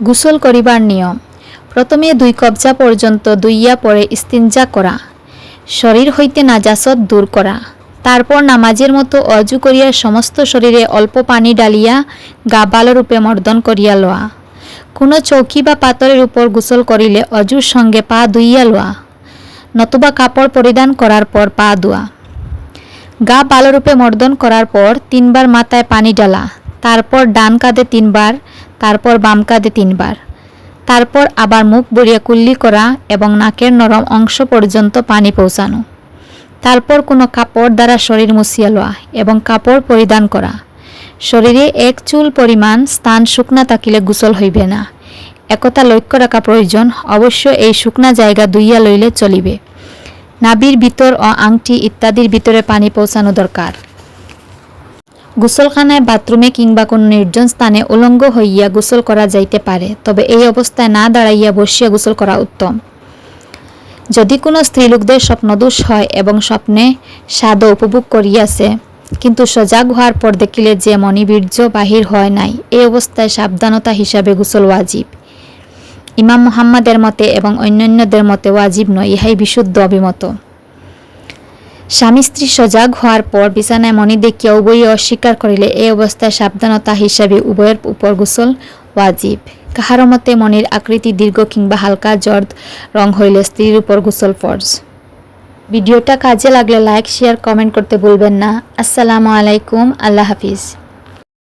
গোসল করিবার নিয়ম। প্রথমে 2 কবজা পর্যন্ত দুইয়া পরে ইস্তিনজা করা, শরীর হইতে নাজাসত দূর করা। তারপর নামাজের মতো অজু করিয়া সমস্ত শরীরে অল্প পানি ডালিয়া গা ভালোরূপে মর্দন করিয়া লওয়া। কোনো চৌকি বা পাথরের উপর গোসল করিলে অজুর সঙ্গে পা ধুইয়া লওয়া, নতুবা কাপড় পরিধান করার পর পা ধোয়া। গা ভালোরূপে মর্দন করার পর 3 বার মাথায় পানি ডালা, তারপর ডান কাঁধে 3 বার, তারপর বাম কাঁধে 3 বার। তারপর আবার মুখ ভরিয়া কুল্লি করা এবং নাকের নরম অংশ পর্যন্ত পানি পৌঁছানো। তারপর কোনো কাপড় দ্বারা শরীর মুছিয়া লওয়া এবং কাপড় পরিধান করা। শরীরে 1 চুল পরিমাণ স্থান শুকনা থাকিলে গোসল হইবে না, একথা লক্ষ্য রাখা প্রয়োজন। অবশ্য এই শুকনা জায়গা ধুইয়া লইলে চলিবে। নাভির ভিতর ও আংটি ইত্যাদির ভিতরে পানি পৌঁছানো দরকার। গোসলখানায়, বাথরুমে কিংবা কোনো নির্জন স্থানে উলঙ্গ হইয়া গোসল করা যাইতে পারে, তবে এই অবস্থায় না দাঁড়াইয়া বসিয়া গোসল করা উত্তম। যদি কোনো স্ত্রীলোকদের স্বপ্নদোষ হয় এবং স্বপ্নে স্বাদ উপভোগ করিয়াছে, কিন্তু সজাগ হওয়ার পর দেখিলে যে মণিবীর্য বাহির হয় নাই, এই অবস্থায় সাবধানতা হিসাবে গোসল ওয়াজিব। ইমাম মুহাম্মাদের মতে এবং অন্যান্যদের মতে ওয়াজিব নয়, ইহাই বিশুদ্ধ অভিমত। স্বামী স্ত্রী সজাগ হওয়ার পর বিছানায় মণি দেখিয়া উভয়ে অস্বীকার করিলে এই অবস্থায় সাবধানতা হিসাবে উভয়ের উপর গোসল ওয়াজিব। কাহারো মতে মণির আকৃতি দীর্ঘ কিংবা হালকা জর্দ রং হইলে স্ত্রীর উপর গোসল ফরজ। ভিডিওটা কাজে লাগলে লাইক, শেয়ার, কমেন্ট করতে ভুলবেন না। আসসালামু আলাইকুম। আল্লাহ হাফিজ।